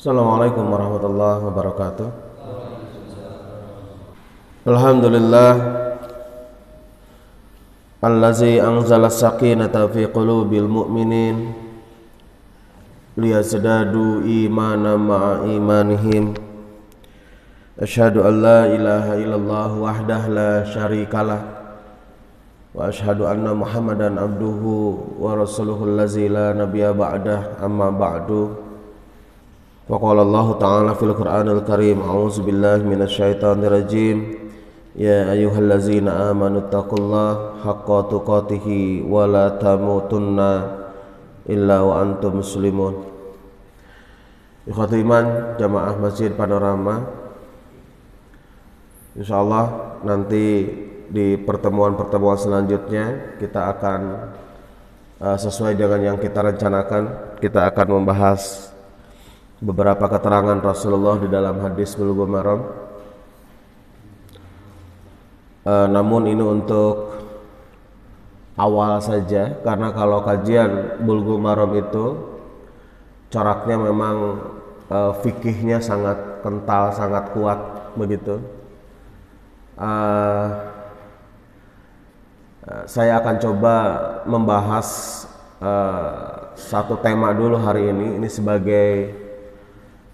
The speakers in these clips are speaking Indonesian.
Assalamualaikum warahmatullahi wabarakatuh. Alhamdulillah allazi anzala sakinata fi qulubil mu'minin liyazdadu imanan ma'a imanihim. Asyhadu an la ilaha illallah wahdahu la syarikalah wa asyhadu anna Muhammadan abduhu wa rasuluhu allazi la nabiyya ba'dah, amma ba'du. Wa qala Allah ta'ala fil Qur'anil Karim, a'udzu billahi minasyaitonir rajim. Ya ayyuhallazina amanu taqullaha haqqa tuqatih wa la tamutunna illa wa antum muslimun. Ikhwatul iman jamaah Masjid Panorama, insyaallah nanti di pertemuan-pertemuan selanjutnya kita akan sesuai dengan yang kita rencanakan, kita akan membahas beberapa keterangan Rasulullah di dalam hadis Bulughul Maram. Namun ini untuk awal saja, karena kalau kajian Bulughul Maram itu coraknya memang fikihnya sangat kental, sangat kuat begitu. Saya akan coba membahas satu tema dulu hari ini. Ini sebagai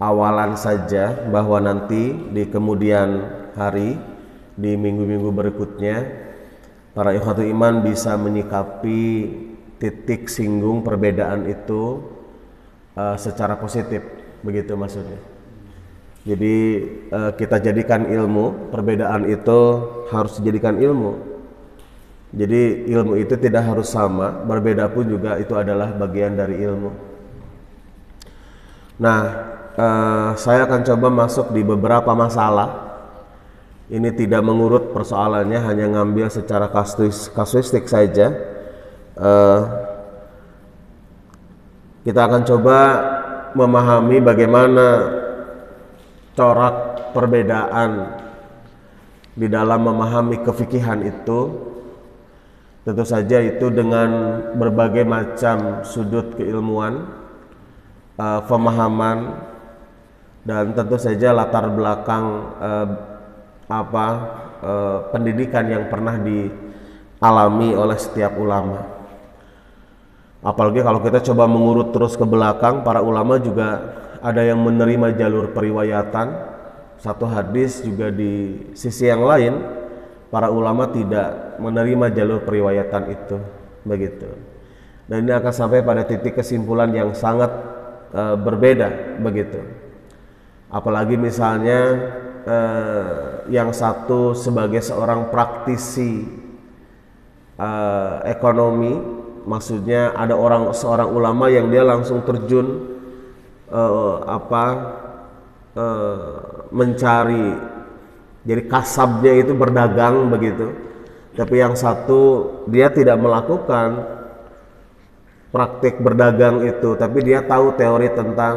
awalan saja, bahwa nanti di kemudian hari, di minggu-minggu berikutnya, para ikhwatul iman bisa menyikapi titik singgung perbedaan itu secara positif, begitu maksudnya. Jadi kita jadikan ilmu, perbedaan itu harus dijadikan ilmu. Jadi ilmu itu tidak harus sama, berbeda pun juga itu adalah bagian dari ilmu. Nah, saya akan coba masuk di beberapa masalah. Ini tidak mengurut persoalannya, hanya ngambil secara kasuistik saja. Kita akan coba memahami bagaimana corak perbedaan di dalam memahami kefikihan itu. Tentu saja itu dengan berbagai macam sudut keilmuan, pemahaman, dan tentu saja latar belakang pendidikan yang pernah dialami oleh setiap ulama. Apalagi kalau kita coba mengurut terus ke belakang, para ulama juga ada yang menerima jalur periwayatan satu hadis, juga di sisi yang lain para ulama tidak menerima jalur periwayatan itu, begitu. Dan ini akan sampai pada titik kesimpulan yang sangat berbeda, begitu. Apalagi misalnya yang satu sebagai seorang praktisi ekonomi, maksudnya ada seorang ulama yang dia langsung terjun mencari, jadi kasabnya itu berdagang, begitu. Tapi yang satu dia tidak melakukan praktik berdagang itu, tapi dia tahu teori tentang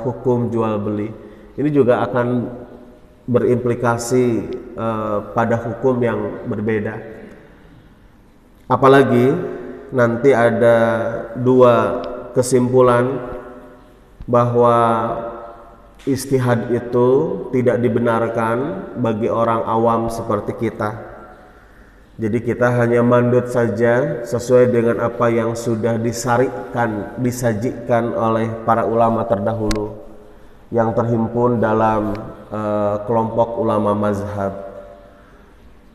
hukum jual beli. Ini juga akan berimplikasi pada hukum yang berbeda. Apalagi nanti ada dua kesimpulan bahwa ijtihad itu tidak dibenarkan bagi orang awam seperti kita. Jadi kita hanya mandut saja sesuai dengan apa yang sudah disajikan oleh para ulama terdahulu yang terhimpun dalam kelompok ulama mazhab.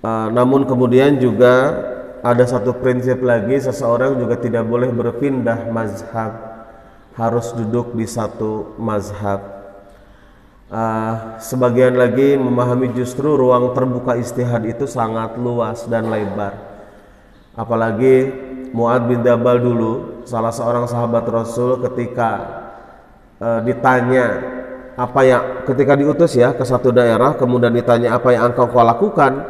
Namun kemudian juga ada satu prinsip lagi, seseorang juga tidak boleh berpindah mazhab, harus duduk di satu mazhab. Sebagian lagi memahami justru ruang terbuka ijtihad itu sangat luas dan lebar. Apalagi Mu'adz bin Jabal dulu, salah seorang sahabat Rasul, ketika ditanya ketika diutus ke satu daerah, kemudian ditanya apa yang engkau lakukan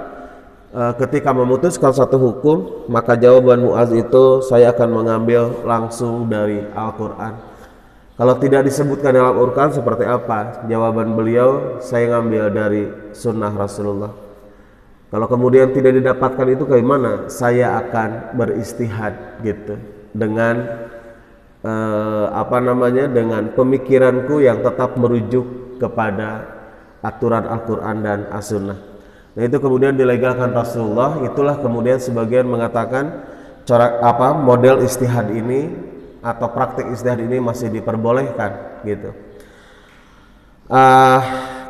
ketika memutuskan satu hukum, maka jawaban Mu'adz itu, saya akan mengambil langsung dari Al-Quran. Kalau tidak disebutkan dalam Al-Quran seperti apa? Jawaban beliau, saya ngambil dari sunnah Rasulullah. Kalau kemudian tidak didapatkan itu, bagaimana? Saya akan beristihad gitu, dengan dengan pemikiranku yang tetap merujuk kepada aturan Al-Quran dan As-Sunnah. Nah, itu kemudian dilegalkan Rasulullah. Itulah kemudian sebagian mengatakan model istihad ini atau praktik istihad ini masih diperbolehkan gitu.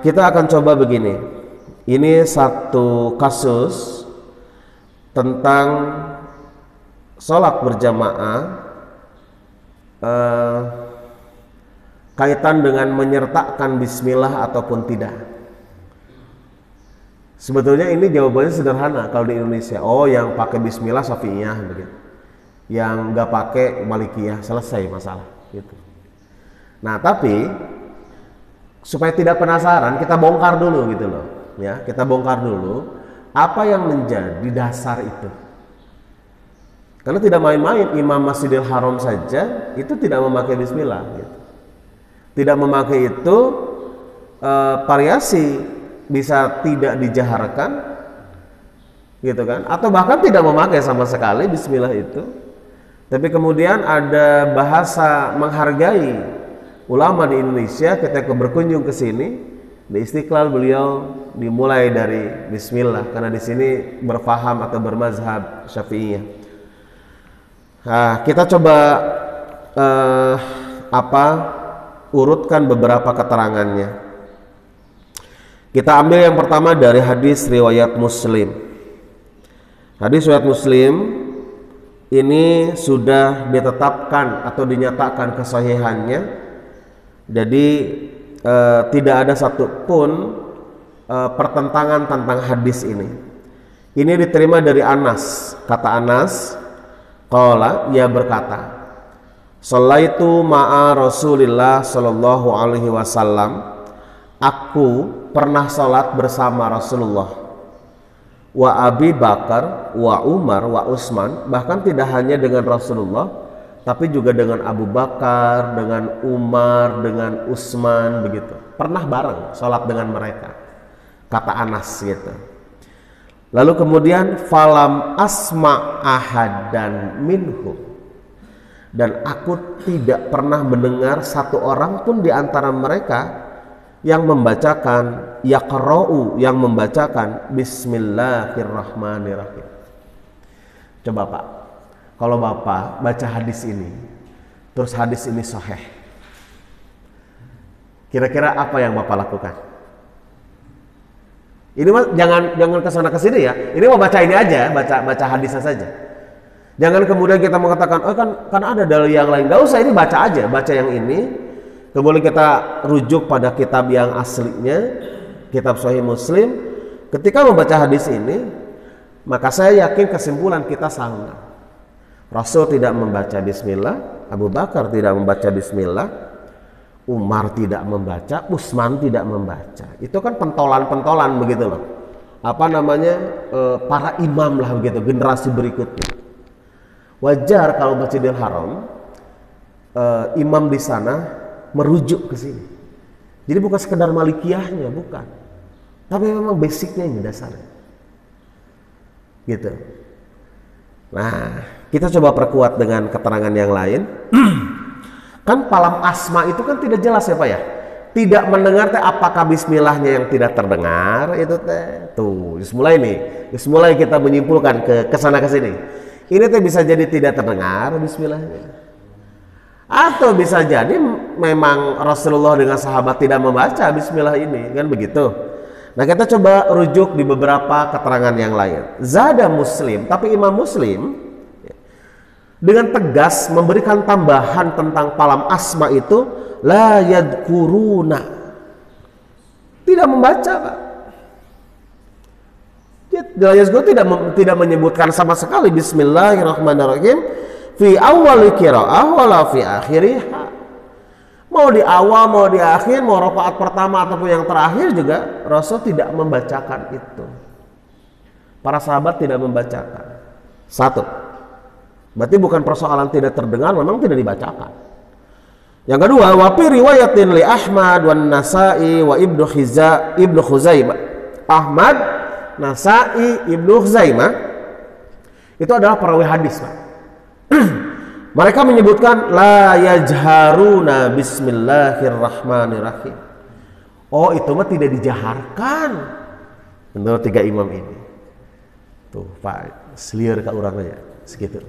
Kita akan coba begini. Ini satu kasus tentang sholat berjamaah kaitan dengan menyertakan bismillah ataupun tidak. Sebetulnya ini jawabannya sederhana kalau di Indonesia. Oh, yang pakai bismillah Syafi'iyah begitu. Yang nggak pakai Malikiyah, selesai masalah gitu. Nah, tapi supaya tidak penasaran, kita bongkar dulu gitu loh. Ya, kita bongkar dulu apa yang menjadi dasar itu. Karena tidak main-main, Imam Masjidil Haram saja itu tidak memakai bismillah gitu. Tidak memakai itu variasi bisa tidak dijaharkan gitu kan, atau bahkan tidak memakai sama sekali bismillah itu. Tapi kemudian ada bahasa menghargai ulama di Indonesia ketika berkunjung ke sini. Di Istiqlal beliau dimulai dari bismillah karena di sini berfaham atau bermazhab Syafi'iyah. Nah, kita coba urutkan beberapa keterangannya. Kita ambil yang pertama dari hadis riwayat Muslim. Hadis riwayat Muslim ini sudah ditetapkan atau dinyatakan kesahihannya. Jadi tidak ada satupun pertentangan tentang hadis ini. Ini diterima dari Anas. Kata Anas, qala, ia berkata, Sholaitu ma'a Rasulillah sallallahu alaihi wasallam. Aku pernah salat bersama Rasulullah. Wa Abi Bakar, wa Umar, wa Utsman. Bahkan tidak hanya dengan Rasulullah, tapi juga dengan Abu Bakar, dengan Umar, dengan Utsman begitu. Pernah bareng salat dengan mereka. Kata Anas gitu. Lalu kemudian falam asma ahadan minhum. Dan aku tidak pernah mendengar satu orang pun di antara mereka yang membacakan yaqra'u, yang membacakan bismillahirrahmanirrahim. Coba Pak, kalau Bapak baca hadis ini, terus hadis ini sahih, kira-kira apa yang Bapak lakukan? Ini mah jangan kesana kesini ya. Ini mau baca ini aja, baca hadisnya saja. Jangan kemudian kita mengatakan, oh kan ada dalil yang lain. Gak usah, ini baca aja, baca yang ini. Kemudian kita rujuk pada kitab yang aslinya, kitab Sahih Muslim. Ketika membaca hadis ini, maka saya yakin kesimpulan kita sama. Rasul tidak membaca bismillah, Abu Bakar tidak membaca bismillah, Umar tidak membaca, Utsman tidak membaca. Itu kan pentolan-pentolan begitu loh. Para imam lah begitu, generasi berikutnya. Wajar kalau Masjidil Haram imam di sana merujuk ke sini. Jadi bukan sekedar malikiyahnya, bukan. Tapi memang basicnya ini dasarnya. Gitu. Nah, kita coba perkuat dengan keterangan yang lain. Kan palam asma itu kan tidak jelas ya Pak ya. Tidak mendengar teh apakah bismillahnya yang tidak terdengar itu teh. Tuh, mulai nih. Mulai kita menyimpulkan ke sana ke sini. Ini teh bisa jadi tidak terdengar bismillahnya. Atau bisa jadi memang Rasulullah dengan sahabat tidak membaca bismillah ini, kan begitu. Nah, kita coba rujuk di beberapa keterangan yang lain. Zada Muslim, tapi Imam Muslim dengan tegas memberikan tambahan tentang palam asma itu la yadkuruna. Tidak membaca, Pak. Tidak menyebutkan sama sekali bismillahirrahmanirrahim fi awal qiraah wala fi akhiriha. Mau di awal, mau di akhir, mau rakaat pertama ataupun yang terakhir juga Rasul tidak membacakan itu. Para sahabat tidak membacakan. Satu. Berarti bukan persoalan tidak terdengar, memang tidak dibacakan. Yang kedua, wa fi riwayatin li Ahmad wan Nasa'i wa Ibnu Khuzaimah. Ahmad, Nasa'i, Ibnu Khuzaimah itu adalah perawi hadis, Pak. Mereka menyebutkan la yajharuna bismillahirrahmanirrahim. Oh, itu mah tidak dijaharkan menurut tiga imam ini. Tuh Pak, selieur ka urangnya segitu.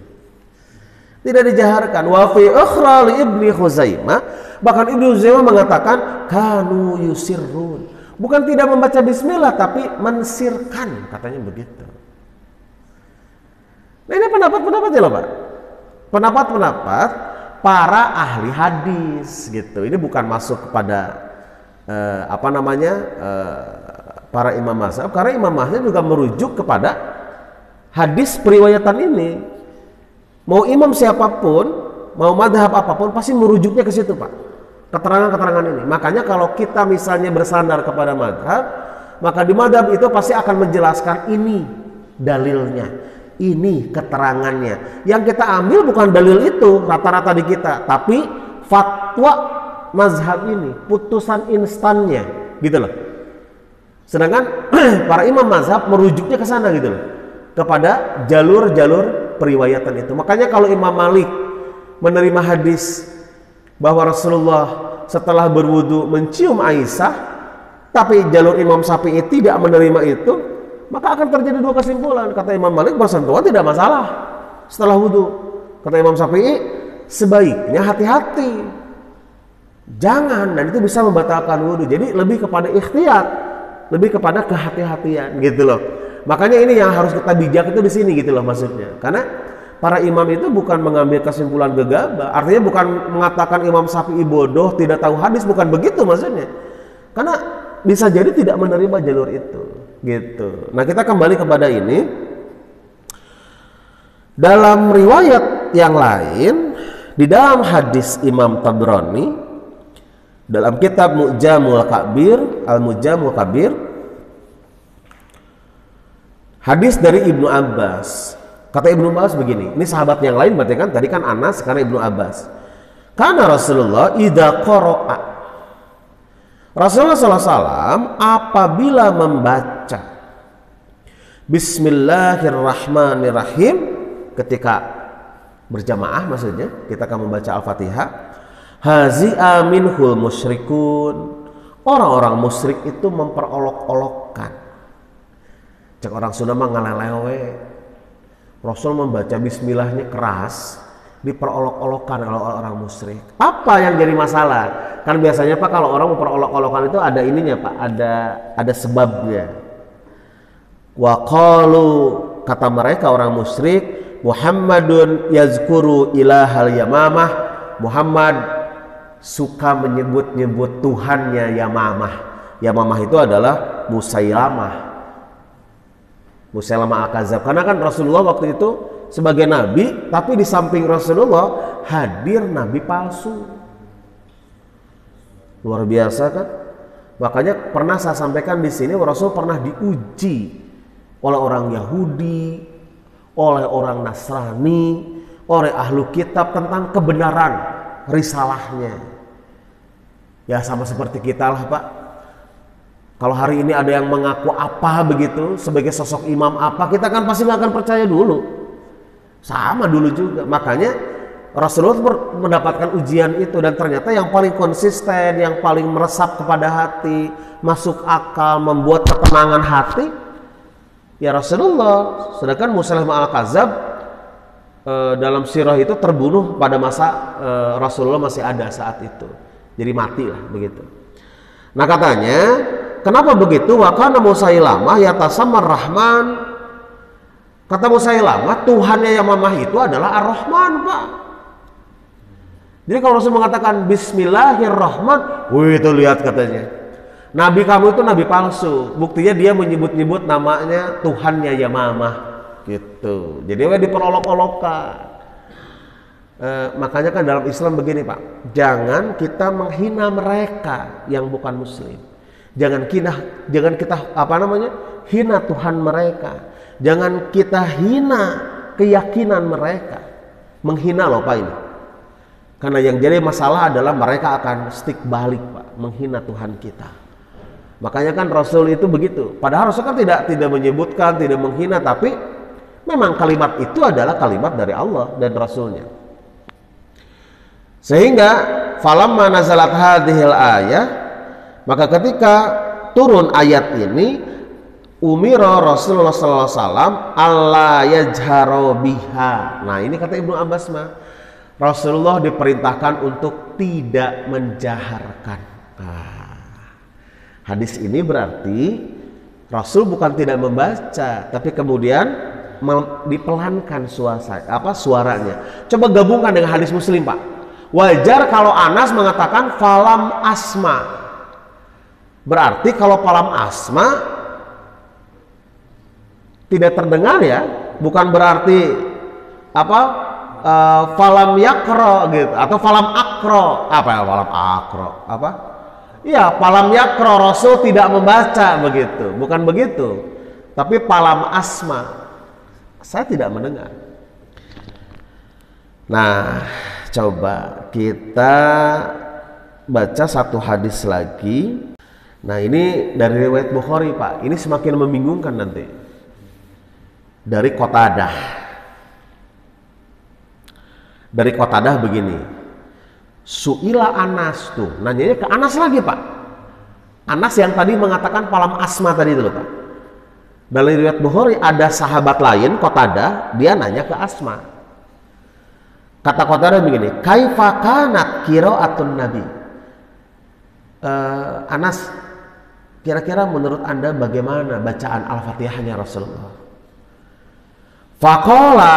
Tidak dijaharkan. Wa fi ukhra li Ibnu Khuzaimah, bahkan Ibnu Khuzaimah mengatakan kanu yusirrun. Bukan tidak membaca bismillah tapi mensirkan, katanya begitu. Nah, ini pendapat-pendapat ya loh Pak. Pendapat-pendapat para ahli hadis gitu. Ini bukan masuk kepada para imam mazhab, karena imam mazhab juga merujuk kepada hadis periwayatan ini. Mau imam siapapun, mau madhab apapun, pasti merujuknya ke situ Pak, keterangan-keterangan ini. Makanya kalau kita misalnya bersandar kepada madhab, maka di madhab itu pasti akan menjelaskan ini dalilnya, ini keterangannya. Yang kita ambil bukan dalil itu rata-rata di kita, tapi fatwa mazhab ini, putusan instannya gitu loh. Sedangkan para imam mazhab merujuknya ke sana gitu loh, kepada jalur-jalur periwayatan itu. Makanya kalau Imam Malik menerima hadis bahwa Rasulullah setelah berwudu mencium Aisyah, tapi jalur Imam Syafi'i tidak menerima itu, maka akan terjadi dua kesimpulan. Kata Imam Malik, bersentuhan tidak masalah setelah wudu. Kata Imam Syafi'i, sebaiknya hati-hati, jangan, dan itu bisa membatalkan wudu. Jadi lebih kepada ikhtiyat, lebih kepada kehati-hatian gitu loh. Makanya ini yang harus kita bijak itu di sini gitu loh maksudnya. Karena para imam itu bukan mengambil kesimpulan gegabah. Artinya bukan mengatakan Imam Syafi'i bodoh, tidak tahu hadis, bukan begitu maksudnya. Karena bisa jadi tidak menerima jalur itu gitu. Nah, kita kembali kepada ini. Dalam riwayat yang lain, di dalam hadis Imam Tabrani dalam kitab Mu'jamul Kabir, Al-Mu'jamul Kabir, hadis dari Ibnu Abbas. Kata Ibnu Abbas begini, ini sahabat yang lain berarti kan, tadi kan Anas, sekarang Ibnu Abbas. Karena Rasulullah idza qara'a, Rasulullah SAW apabila membaca Bismillahirrahmanirrahim ketika berjamaah, maksudnya kita akan membaca Al-Fatihah, hazi'a minhul musyrikun, orang-orang musyrik itu memperolok-olokkan. Cek orang Sunda mah ngalelewe. Rasul membaca bismillahnya keras, diperolok-olokkan oleh orang musyrik. Apa yang jadi masalah? Kan biasanya Pak kalau orang memperolok-olokkan itu ada ininya Pak, ada sebabnya. Wa qalu, kata mereka orang musyrik, Muhammadun yazkuru ilahal yamamah, Muhammad suka menyebut-nyebut Tuhannya Yamamah. Yamamah itu adalah Musailamah Al-Kadzab. Karena kan Rasulullah waktu itu sebagai nabi, tapi di samping Rasulullah hadir nabi palsu. Luar biasa kan? Makanya pernah saya sampaikan di sini, Rasul pernah diuji oleh orang Yahudi, oleh orang Nasrani, oleh ahlu kitab tentang kebenaran risalahnya. Ya sama seperti kita lah Pak. Kalau hari ini ada yang mengaku apa begitu sebagai sosok imam apa, kita kan pasti nggak akan percaya dulu. Sama dulu juga. Makanya Rasulullah mendapatkan ujian itu, dan ternyata yang paling konsisten, yang paling meresap kepada hati, masuk akal, membuat ketenangan hati, ya Rasulullah. Sedangkan Musailamah Al-Kadzab dalam sirah itu terbunuh pada masa Rasulullah masih ada saat itu. Jadi mati lah begitu. Nah katanya, kenapa begitu? Wa kana Musailamah yatasammar Rahman. Kata Musailamah, Tuhannya Yamamah itu adalah Ar-Rahman, Pak. Jadi kalau Rasul mengatakan Bismillahirrahman, wih itu lihat katanya, Nabi kamu itu nabi palsu. Buktinya dia menyebut-nyebut namanya Tuhannya Yamamah gitu. Jadi dia diperolok-olokkan. Makanya kan dalam Islam begini Pak, jangan kita menghina mereka yang bukan muslim. Jangan kita hina Tuhan mereka. Jangan kita hina keyakinan mereka. Menghina loh Pak ini. Karena yang jadi masalah adalah mereka akan stick balik Pak, menghina Tuhan kita. Makanya kan Rasul itu begitu. Padahal Rasul kan tidak menyebutkan, tidak menghina, tapi memang kalimat itu adalah kalimat dari Allah dan Rasulnya. Sehingga falamma nazalat hadhil ayah, maka ketika turun ayat ini, umira Rasulullah sallallahu alaihi wasallam alla yajharu biha. Nah, ini kata Ibnu Abbas mah, Rasulullah diperintahkan untuk tidak menjaharkan. Nah, hadis ini berarti Rasul bukan tidak membaca, tapi kemudian dipelankan suaranya. Coba gabungkan dengan hadis Muslim, Pak. Wajar kalau Anas mengatakan falam asma. Berarti kalau falam asma tidak terdengar ya, bukan berarti falam yakro gitu, atau falam akro, falam yakro, Rasul tidak membaca begitu, bukan begitu, tapi falam asma, saya tidak mendengar. Nah, coba kita baca satu hadis lagi. Nah, ini dari riwayat Bukhari, Pak. Ini semakin membingungkan nanti. Dari Qatadah. Dari Qatadah begini. Su'ila Anas tuh. Nanyanya ke Anas lagi, Pak. Anas yang tadi mengatakan falam asma tadi itu loh, Pak. Dalam riwayat Bukhari ada sahabat lain, Qatadah, dia nanya ke Asma. Kata Qatadah begini, kaifa kanat qiraatun Nabi? Anas, kira-kira menurut Anda bagaimana bacaan Al-Fatihahnya Rasulullah? Faqala,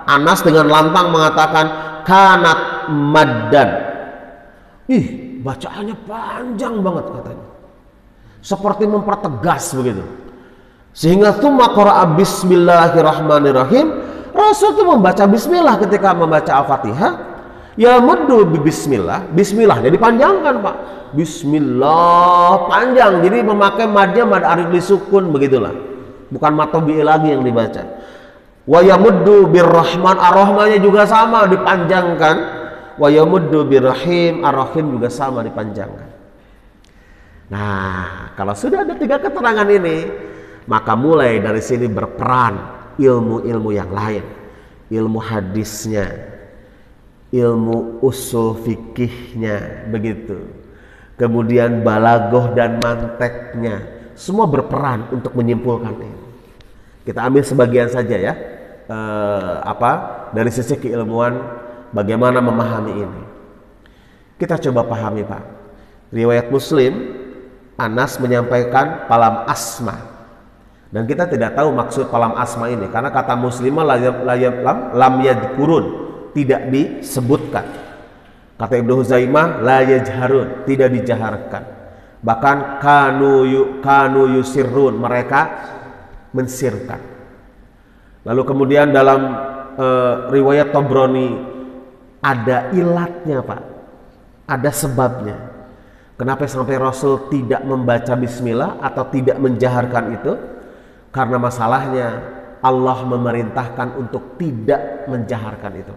Anas dengan lantang mengatakan kanat maddan. Bacaannya panjang banget katanya. Seperti mempertegas begitu. Sehingga tsumma qara'a bismillahirrahmanirrahim. Rasul itu membaca bismillah ketika membaca Al-Fatihah. Ya muddu bismillah. Bismillahnya dipanjangkan, Pak. Bismillah panjang. Jadi memakai madnya mad arid lisukun begitulah. Bukan matobi lagi yang dibaca. Wa yamuddu birrahman, ar-rahmannya juga sama dipanjangkan. Wa yamuddu birrahim, ar-rahim juga sama dipanjangkan. Nah, kalau sudah ada tiga keterangan ini, maka mulai dari sini berperan ilmu-ilmu yang lain, ilmu hadisnya, ilmu usul fikihnya, begitu. Kemudian balagoh dan manteknya, semua berperan untuk menyimpulkan ini. Kita ambil sebagian saja ya, dari sisi keilmuan bagaimana memahami ini. Kita coba pahami, Pak. Riwayat Muslim, Anas menyampaikan falam asma. Dan kita tidak tahu maksud falam asma ini, karena kata muslimah lam yadkurun, tidak disebutkan. Kata Ibnu Huzaimah la yajharun, tidak dijaharkan. Bahkan kanu yusirrun, mereka mensirkan. Lalu kemudian dalam riwayat Tabrani ada ilatnya, Pak. Ada sebabnya. Kenapa sampai Rasul tidak membaca bismillah atau tidak menjaharkan itu? Karena masalahnya Allah memerintahkan untuk tidak menjaharkan itu.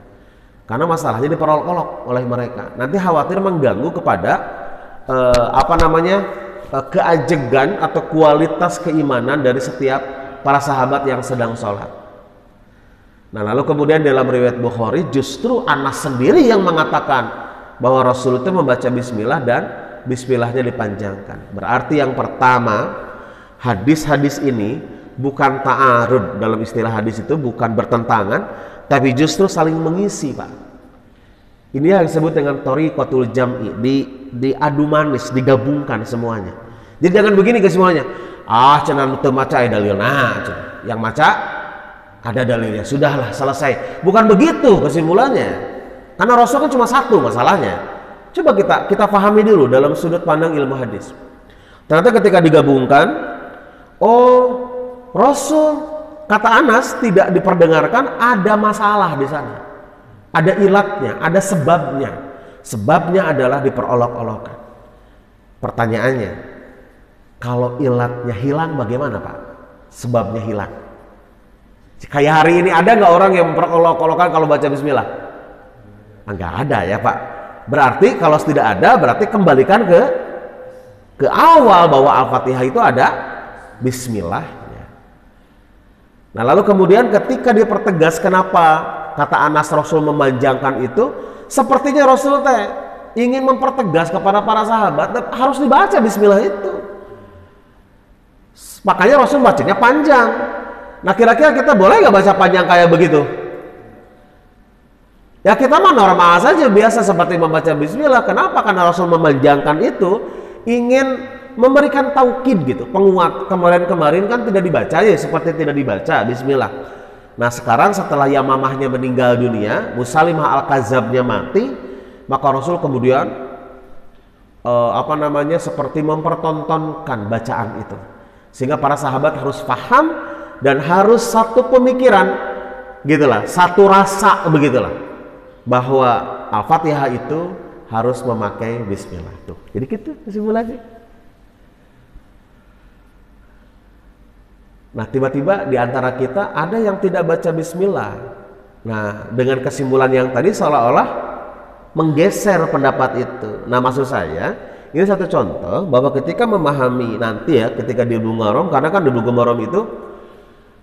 Karena masalahnya diperolok-olok oleh mereka. Nanti khawatir mengganggu kepada keajegan atau kualitas keimanan dari setiap para sahabat yang sedang sholat. Nah, lalu kemudian dalam riwayat Bukhari justru Anas sendiri yang mengatakan bahwa Rasul itu membaca bismillah dan bismillahnya dipanjangkan. Berarti yang pertama, hadis-hadis ini bukan ta'arud, dalam istilah hadis itu bukan bertentangan, tapi justru saling mengisi, Pak. Ini yang disebut dengan thoriqatul jam'i, diadu manis, digabungkan semuanya. Jadi jangan begini kesimpulannya, cenah teu maca dalil, yang maca ada dalilnya, sudahlah selesai. Bukan begitu kesimpulannya. Karena Rasul kan cuma satu masalahnya. Coba kita pahami dulu dalam sudut pandang ilmu hadis. Ternyata ketika digabungkan, Rasul, kata Anas, tidak diperdengarkan, ada masalah di sana. Ada ilatnya, ada sebabnya. Sebabnya adalah diperolok-olokkan. Pertanyaannya, kalau ilatnya hilang bagaimana, Pak? Sebabnya hilang. Kayak hari ini ada nggak orang yang memperolok-olokkan kalau baca bismillah? Nggak ada ya, Pak. Berarti kalau tidak ada, berarti kembalikan ke awal bahwa Al-Fatihah itu ada bismillah. Nah, lalu kemudian ketika dipertegas, kenapa kata Anas Rasul memanjangkan itu, sepertinya Rasul teh ingin mempertegas kepada para sahabat harus dibaca bismillah itu. Makanya Rasul bacanya panjang. Nah kira-kira kita boleh nggak baca panjang kayak begitu? Ya kita mah normal saja, biasa seperti membaca bismillah. Kenapa? Karena Rasul memanjangkan itu ingin memberikan taukid gitu, penguat. Kemarin kan tidak dibaca ya, seperti tidak dibaca bismillah. Nah sekarang setelah Yamamahnya meninggal dunia, Musalimah Al-Kadzabnya mati, maka Rasul kemudian seperti mempertontonkan bacaan itu, sehingga para sahabat harus paham dan harus satu pemikiran gitulah, satu rasa begitulah, bahwa Al-Fatihah itu harus memakai bismillah tuh. Jadi gitu kesimpulannya. Nah tiba-tiba di antara kita ada yang tidak baca bismillah. Nah dengan kesimpulan yang tadi seolah-olah menggeser pendapat itu. Nah maksud saya ini satu contoh bahwa ketika memahami nanti ya ketika di Bulughul Maram, karena kan di Bulughul Maram itu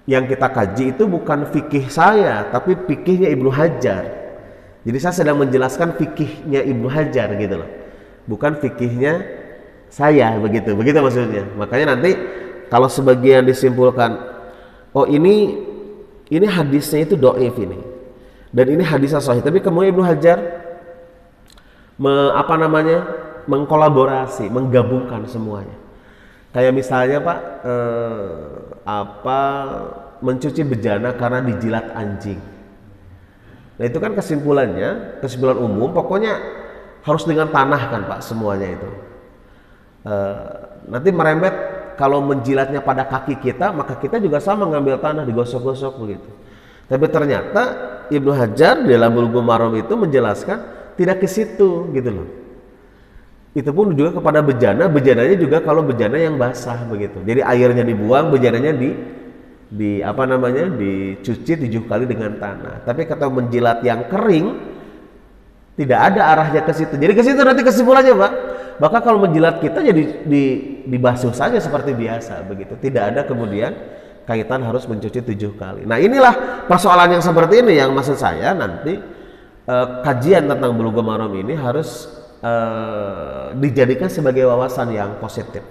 yang kita kaji itu bukan fikih saya tapi fikihnya Ibnu Hajar. Jadi saya sedang menjelaskan fikihnya Ibnu Hajar gitu loh, bukan fikihnya saya, begitu maksudnya. Makanya nanti kalau sebagian disimpulkan, oh ini hadisnya itu dhaif ini, dan ini hadisnya sahih, tapi kemudian Ibnu Hajar mengkolaborasi, menggabungkan semuanya. Kayak misalnya Pak, mencuci bejana karena dijilat anjing. Nah itu kan kesimpulan umum, pokoknya harus dengan tanah kan Pak semuanya itu. Nanti merembet kalau menjilatnya pada kaki kita, maka kita juga sama ngambil tanah digosok-gosok begitu. Tapi ternyata Ibnu Hajar dalam Bulughul Maram itu menjelaskan tidak ke situ gitu loh. Itu pun juga kepada bejananya juga kalau bejana yang basah begitu. Jadi airnya dibuang, bejananya dicuci 7 kali dengan tanah. Tapi kata menjilat yang kering tidak ada arahnya ke situ. Jadi ke situ nanti kesimpulannya Pak. Maka kalau menjilat kita jadi dibasuh saja seperti biasa begitu. Tidak ada kemudian kaitan harus mencuci 7 kali. Nah inilah persoalan yang seperti ini yang maksud saya nanti kajian tentang Bulughul Maram ini harus dijadikan sebagai wawasan yang positif.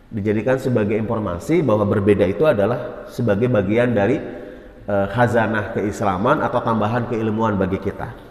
Dijadikan sebagai informasi bahwa berbeda itu adalah sebagai bagian dari khazanah keislaman atau tambahan keilmuan bagi kita.